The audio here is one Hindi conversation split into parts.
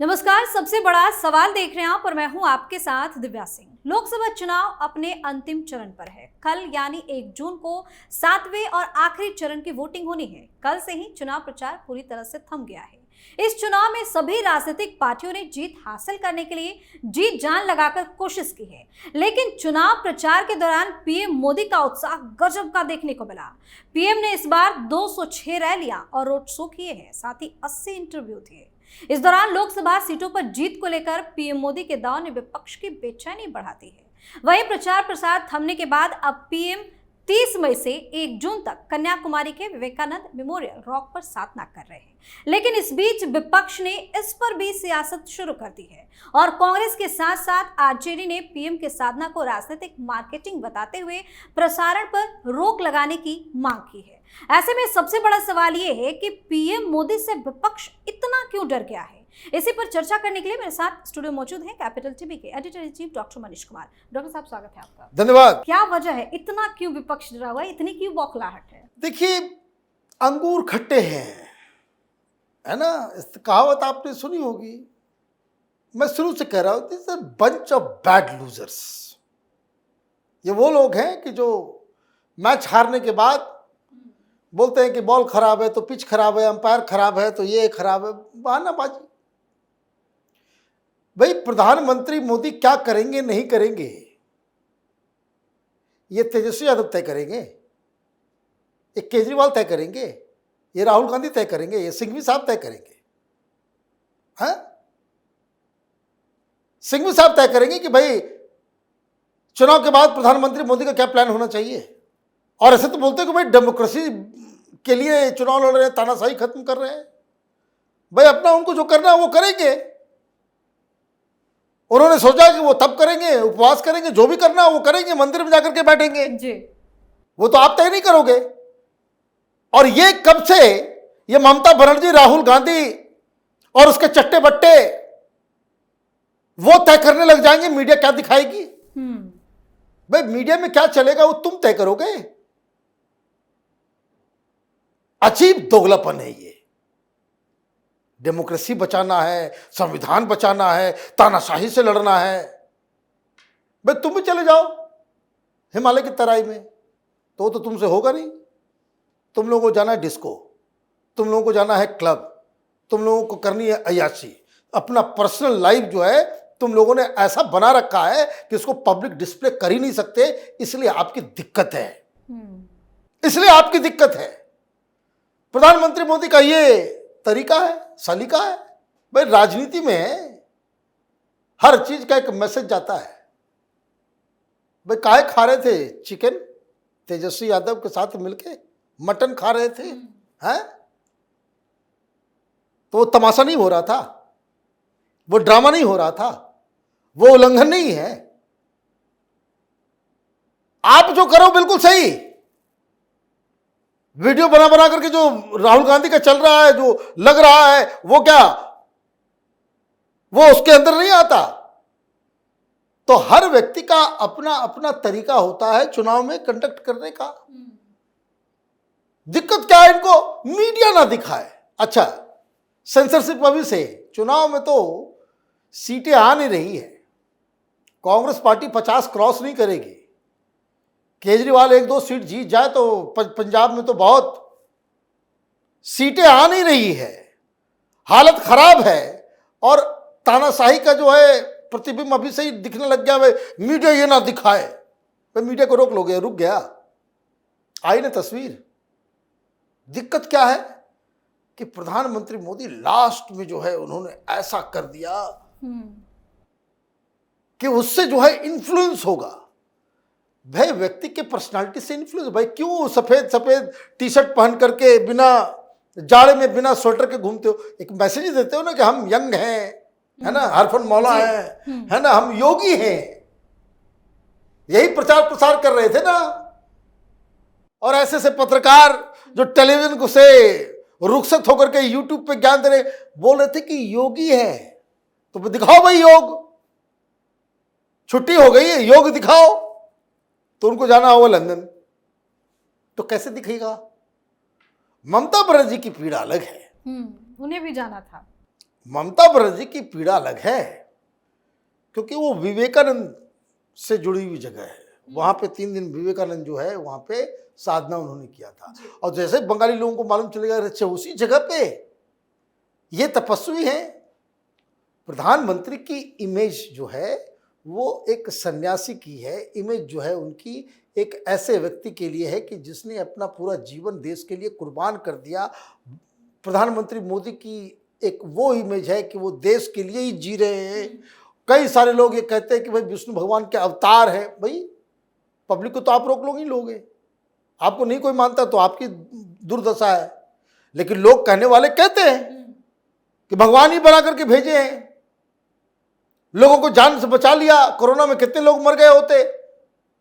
नमस्कार। सबसे बड़ा सवाल देख रहे हैं आप और मैं हूं आपके साथ दिव्या सिंह। लोकसभा चुनाव अपने अंतिम चरण पर है। कल यानी 1 जून को 7वें और आखिरी चरण की वोटिंग होनी है। कल से ही चुनाव प्रचार पूरी तरह से थम गया है। इस चुनाव में सभी राजनीतिक पार्टियों ने जीत हासिल करने के लिए जी जान लगाकर कोशिश की है, लेकिन चुनाव प्रचार के दौरान पीएम मोदी का उत्साह गजब का देखने को मिला। पीएम ने इस बार 206 रैलियां और रोड शो किए हैं, साथ ही 80 इंटरव्यू दिए। इस दौरान लोकसभा सीटों पर जीत को लेकर पीएम मोदी के दाव ने विपक्ष की बेचैनी बढ़ा दी है। वहीं प्रचार प्रसार थमने के बाद अब पीएम 30 मई से 1 जून तक कन्याकुमारी के विवेकानंद मेमोरियल रॉक पर साधना कर रहे हैं। लेकिन इस बीच विपक्ष ने इस पर भी सियासत शुरू कर दी है और कांग्रेस के साथ साथ आरजेडी ने पीएम के साधना को राजनीतिक मार्केटिंग बताते हुए प्रसारण पर रोक लगाने की मांग की है। ऐसे में सबसे बड़ा सवाल ये है कि पीएम मोदी से विपक्ष इतना क्यों डर गया है। इसी पर चर्चा करने के लिए मेरे साथ स्टूडियो मौजूद हैं कैपिटल टीवी के editor in chief doctor Manish Kumar. Doctor साहब, स्वागत है आपका। धन्यवाद। क्या वजह है, इतना क्यों विपक्ष डरा हुआ है, इतनी क्यों बौखलाहट है? देखिए, अंगूर खट्टे हैं, है ना। इस कहावत आपने सुनी होगी। मैं शुरू से कह रहा हूं, this is bunch of bad losers. ये वो लोग हैं कि जो मैच हारने के बाद बोलते हैं कि बॉल खराब है तो पिच खराब है, अंपायर खराब है तो ये खराब है। बहानाबाजी। भाई, प्रधानमंत्री मोदी क्या करेंगे नहीं करेंगे ये तेजस्वी यादव तय करेंगे, ये केजरीवाल तय करेंगे, ये राहुल गांधी तय करेंगे, ये सिंघवी साहब तय करेंगे। हैं? सिंघवी साहब तय करेंगे कि भाई चुनाव के बाद प्रधानमंत्री मोदी का क्या प्लान होना चाहिए। और ऐसे तो बोलते हैं कि भाई डेमोक्रेसी के लिए चुनाव लड़ रहे हैं, तानाशाही खत्म कर रहे हैं। भाई, अपना उनको जो करना है वो करेंगे। उन्होंने सोचा कि वो तब करेंगे, उपवास करेंगे, जो भी करना है वो करेंगे, मंदिर में जाकर के बैठेंगे जी। वो तो आप तय नहीं करोगे। और ये कब से ये ममता बनर्जी, राहुल गांधी और उसके चट्टे बट्टे वो तय करने लग जाएंगे मीडिया क्या दिखाएगी। भाई, मीडिया में क्या चलेगा वो तुम तय करोगे। अजीब दोगलापन है ये। डेमोक्रेसी बचाना है, संविधान बचाना है, तानाशाही से लड़ना है। भाई, तुम भी चले जाओ हिमालय की तराई में, तो तुमसे होगा नहीं। तुम लोगों को जाना है डिस्को, तुम लोगों को जाना है क्लब, तुम लोगों को करनी है अय्याशी। अपना पर्सनल लाइफ जो है तुम लोगों ने ऐसा बना रखा है कि उसको पब्लिक डिस्प्ले कर ही नहीं सकते। इसलिए आपकी दिक्कत है, इसलिए आपकी दिक्कत है। प्रधानमंत्री मोदी का ये तरीका है, सलीका है। भाई, राजनीति में हर चीज का एक मैसेज जाता है। भाई, काहे खा रहे थे चिकन तेजस्वी यादव के साथ मिलके, मटन खा रहे थे हैं? तो वो तमाशा नहीं हो रहा था, वो ड्रामा नहीं हो रहा था, वो उल्लंघन नहीं है। आप जो करो बिल्कुल सही। वीडियो बना बना करके जो राहुल गांधी का चल रहा है, जो लग रहा है, वो क्या वो उसके अंदर नहीं आता। तो हर व्यक्ति का अपना अपना तरीका होता है चुनाव में कंडक्ट करने का। दिक्कत क्या है इनको, मीडिया ना दिखाए। अच्छा, सेंसरशिप अभी से चुनाव में तो सीटें आ नहीं रही है। कांग्रेस पार्टी 50 क्रॉस नहीं करेगी। केजरीवाल 1-2 सीट जीत जाए तो पंजाब में तो बहुत सीटें आ नहीं रही है। हालत खराब है और तानाशाही का जो है प्रतिबिंब अभी से ही दिखने लग गया। भाई, मीडिया ये ना दिखाए। भाई, मीडिया को रोक लोगे, रुक गया, आई ना तस्वीर। दिक्कत क्या है कि प्रधानमंत्री मोदी लास्ट में जो है उन्होंने ऐसा कर दिया कि उससे जो है इन्फ्लुएंस होगा। भाई, व्यक्ति के पर्सनालिटी से इन्फ्लुएंस। भाई, क्यों सफेद सफेद टी शर्ट पहन करके बिना जाड़े में बिना स्वेटर के घूमते हो? एक मैसेज देते हो ना कि हम यंग हैं, है ना, हरफन मौला है ना, हम योगी हैं। यही प्रचार प्रसार कर रहे थे ना। और ऐसे से पत्रकार जो टेलीविजन को से रुखसत होकर के यूट्यूब पे ज्ञान दे रहे, बोल रहे थे कि योगी है तो दिखाओ भाई योग, छुट्टी हो गई है, योग दिखाओ। तो उनको जाना होगा लंदन, तो कैसे दिखेगा? ममता बनर्जी की पीड़ा अलग है। उन्हें भी जाना था। ममता बनर्जी की पीड़ा अलग है, क्योंकि वो विवेकानंद से जुड़ी हुई जगह है। वहाँ पे 3 दिन विवेकानंद जो है वहाँ पे साधना उन्होंने किया था, और जैसे बंगाली लोगों को मालूम चलेगा अच्छा उसी जगह पे ये तपस्वी है। प्रधानमंत्री की इमेज जो है वो एक सन्यासी की है, इमेज जो है उनकी एक ऐसे व्यक्ति के लिए है कि जिसने अपना पूरा जीवन देश के लिए कुर्बान कर दिया। प्रधानमंत्री मोदी की एक वो इमेज है कि वो देश के लिए ही जी रहे हैं। कई सारे लोग ये कहते हैं कि भाई विष्णु भगवान के अवतार है। भाई पब्लिक को तो आप रोक लोगे, आपको नहीं कोई मानता तो आपकी दुर्दशा है, लेकिन लोग कहने वाले कहते हैं कि भगवान ही बना करके भेजे हैं, लोगों को जान से बचा लिया। कोरोना में कितने लोग मर गए होते,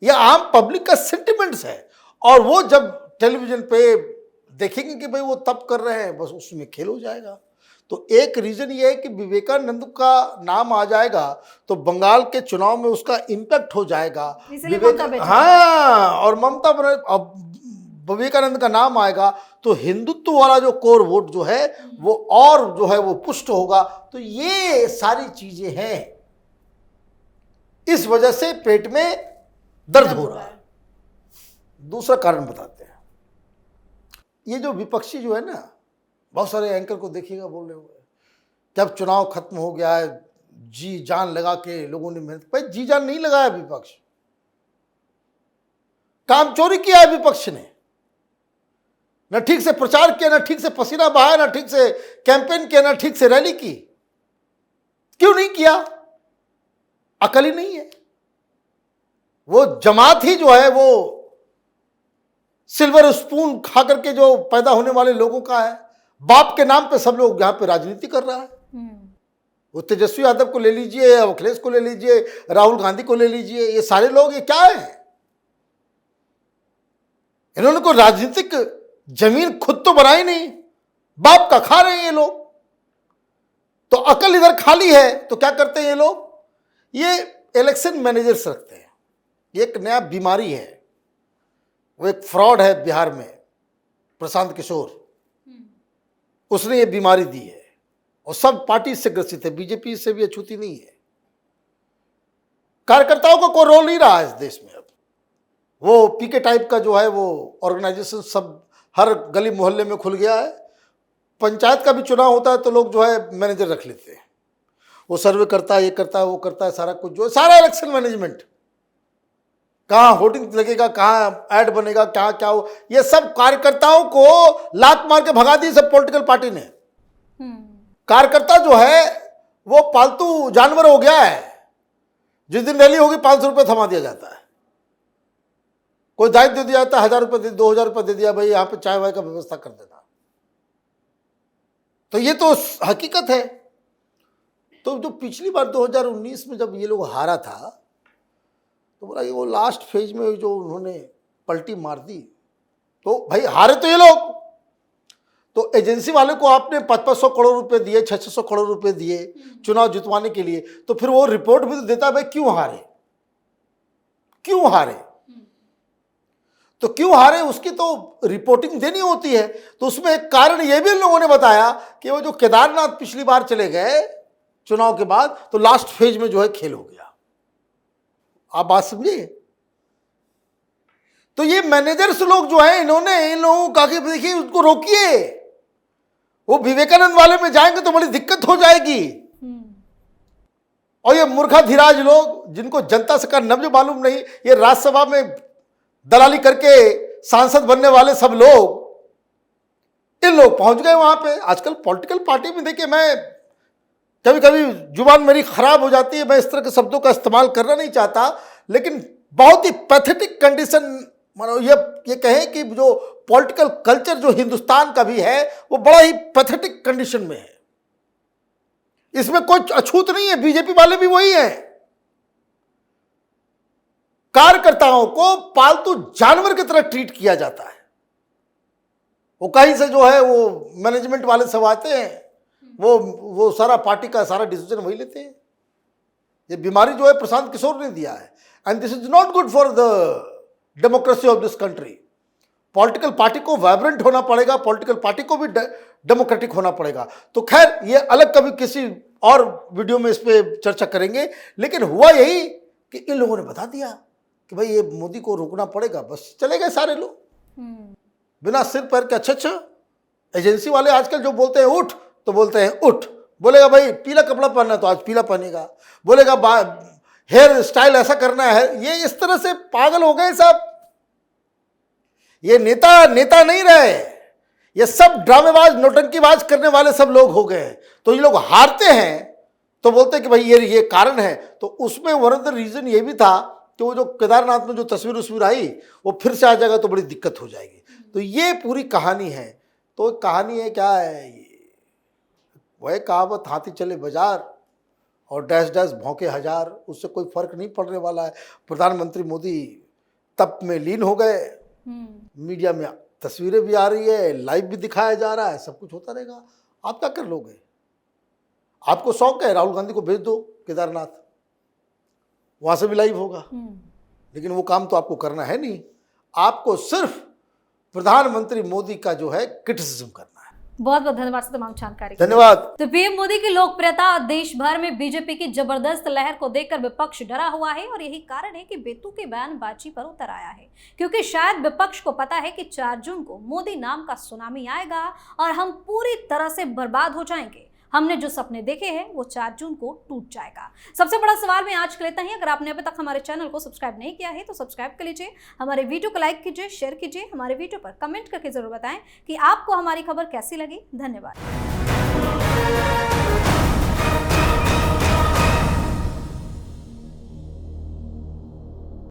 यह आम पब्लिक का सेंटिमेंट्स है। और वो जब टेलीविजन पे देखेंगे कि भाई वो तब कर रहे हैं, बस उसमें खेल हो जाएगा। तो एक रीजन ये है कि विवेकानंद का नाम आ जाएगा तो बंगाल के चुनाव में उसका इम्पैक्ट हो जाएगा। हाँ, और ममता बनर्जी, विवेकानंद का नाम आएगा तो हिंदुत्व वाला जो कोर वोट जो है वो और जो है वो पुष्ट होगा। तो ये सारी चीजें हैं, इस वजह से पेट में दर्द हो रहा है। दूसरा कारण बताते हैं, ये जो विपक्षी जो है ना, बहुत सारे एंकर को देखिएगा बोल रहे हुए कि अब चुनाव खत्म हो गया है, जी जान लगा के लोगों ने मेहनत। भाई जी जान नहीं लगाया विपक्ष, काम चोरी किया है विपक्ष ने। न ठीक से प्रचार किया, न ठीक से पसीना बहाया, न ठीक से कैंपेन किया, न ठीक से रैली की। क्यों नहीं किया? अकल ही नहीं है। वो जमात ही जो है वो सिल्वर स्पून खा करके जो पैदा होने वाले लोगों का है। बाप के नाम पे सब लोग यहां पे राजनीति कर रहा है। वो तेजस्वी यादव को ले लीजिए, अखिलेश को ले लीजिए, राहुल गांधी को ले लीजिए, ये सारे लोग ये क्या है? इन्होंने कोई राजनीतिक जमीन खुद तो बनाई नहीं, बाप का खा रहे हैं ये लोग। तो अकल इधर खाली है तो क्या करते हैं ये लोग? ये इलेक्शन मैनेजर्स रखते हैं। ये एक नया बीमारी है, वो एक फ्रॉड है बिहार में, प्रशांत किशोर, उसने ये बीमारी दी है और सब पार्टी से ग्रसित है। बीजेपी से भी अछूती नहीं है। कार्यकर्ताओं का कोई रोल नहीं रहा है इस देश में। अब वो पीके टाइप का जो है वो ऑर्गेनाइजेशन सब हर गली मोहल्ले में खुल गया है। पंचायत का भी चुनाव होता है तो लोग जो है मैनेजर रख लेते हैं, वो सर्वे करता है, ये करता है, वो करता है, सारा कुछ जो है, सारा इलेक्शन मैनेजमेंट, कहाँ होर्डिंग लगेगा, कहाँ ऐड बनेगा, क्या क्या हो, ये सब कार्यकर्ताओं को लात मार के भगा दी सब पॉलिटिकल पार्टी ने। कार्यकर्ता जो है वो पालतू जानवर हो गया है। जिस दिन रैली होगी 500 रुपये थमा दिया जाता है, कोई दायित्व दे दिया जाता है, 1000 रुपये दे, 2000 रुपये दे दिया, भाई यहाँ पे चाय वाय का व्यवस्था कर देना। तो ये तो हकीकत है। तो जो पिछली बार 2019 में जब ये लोग हारा था तो बोला ये वो लास्ट फेज में जो उन्होंने पलटी मार दी, तो भाई हारे तो ये लोग, तो एजेंसी वाले को आपने 500 करोड़ रुपए दिए, 600 करोड़ रुपए दिए चुनाव जितवाने के लिए, तो फिर वो रिपोर्ट भी तो देता है भाई क्यों हारे, क्यों हारे। तो क्यों हारे उसकी तो रिपोर्टिंग देनी होती है। तो उसमें एक कारण ये भी लोगों ने बताया कि वो जो केदारनाथ पिछली बार चले गए चुनाव के बाद, तो लास्ट फेज में जो है खेल हो गया। आप बात समझिए। तो ये मैनेजर्स लोग जो है, इन्होंने इन लोगों को आगे देखिए, उसको रोकिए। वो विवेकानंद वाले में जाएंगे तो बड़ी दिक्कत हो जाएगी। और ये मूर्खा धीराज लोग जिनको जनता से का नब्ज मालूम नहीं, ये राज्यसभा में दलाली करके सांसद बनने वाले सब लोग, इन लोग पहुंच गए वहां पे। आजकल पॉलिटिकल पार्टी में देखिए, मैं कभी कभी जुबान मेरी खराब हो जाती है, मैं इस तरह के शब्दों का इस्तेमाल करना नहीं चाहता, लेकिन बहुत ही पैथेटिक कंडीशन, ये कहें कि जो पॉलिटिकल कल्चर जो हिंदुस्तान का भी है वो बड़ा ही पैथेटिक कंडीशन में है। इसमें कोई अछूत नहीं है, बीजेपी वाले भी वही हैं। कार्यकर्ताओं को पालतू जानवर की तरह ट्रीट किया जाता है। वो कहीं से जो है वो मैनेजमेंट वाले सब आते हैं, वो सारा पार्टी का सारा डिसीजन वही लेते हैं। ये बीमारी जो है प्रशांत किशोर ने दिया है, and this is not good for the democracy of this country. Political party को वाइब्रेंट होना पड़ेगा, पॉलिटिकल पार्टी को भी डेमोक्रेटिक होना पड़ेगा। तो खैर ये अलग कभी किसी और वीडियो में इस पे चर्चा करेंगे। लेकिन हुआ यही कि इन लोगों ने बता दिया कि भाई ये मोदी को रोकना पड़ेगा, बस चले गए सारे लोग बिना सिर पैर के। अच्छा, एजेंसी वाले आजकल जो बोलते हैं उठ, तो बोलते हैं उठ। बोलेगा भाई पीला कपड़ा पहनना तो आज पीला पहनेगा, बोलेगा हेयर स्टाइल ऐसा करना है। ये इस तरह से पागल हो गए सब। ये नेता नहीं रहे, ये सब ड्रामेबाज नौटंकीबाज करने वाले सब लोग हो गए। तो ये लोग हारते हैं तो बोलते हैं कि भाई ये कारण है। तो उसमें वन ऑफ द रीजन ये भी था कि वो जो केदारनाथ में जो तस्वीर आई वो फिर से आ जाएगा तो बड़ी दिक्कत हो जाएगी। तो ये पूरी कहानी है। तो कहानी है क्या है, वह कहावत हाथी चले बाजार और डैश डैश भौंके हजार, उससे कोई फर्क नहीं पड़ने वाला है। प्रधानमंत्री मोदी तप में लीन हो गए, मीडिया में तस्वीरें भी आ रही है, लाइव भी दिखाया जा रहा है, सब कुछ होता रहेगा। आप क्या कर लोगे? आपको शौक है राहुल गांधी को भेज दो केदारनाथ, वहां से भी लाइव होगा। लेकिन वो काम तो आपको करना है नहीं, आपको सिर्फ प्रधानमंत्री मोदी का जो है क्रिटिसिज्म करना है। बहुत बहुत धन्यवाद सर तमाम जानकारी। धन्यवाद। तो पीएम मोदी की लोकप्रियता देश भर में बीजेपी की जबरदस्त लहर को देखकर विपक्ष डरा हुआ है और यही कारण है कि बेतुके बयानबाजी पर उतर आया है, क्योंकि शायद विपक्ष को पता है कि 4 जून को मोदी नाम का सुनामी आएगा और हम पूरी तरह से बर्बाद हो जाएंगे। हमने जो सपने देखे हैं वो 4 जून को टूट जाएगा। सबसे बड़ा सवाल में आज के लिए इतना ही। अगर आपने अभी तक हमारे चैनल को सब्सक्राइब नहीं किया है तो सब्सक्राइब कर लीजिए, हमारे वीडियो को लाइक कीजिए, शेयर कीजिए, हमारे वीडियो पर कमेंट करके जरूर बताएं कि आपको हमारी खबर कैसी लगी। धन्यवाद।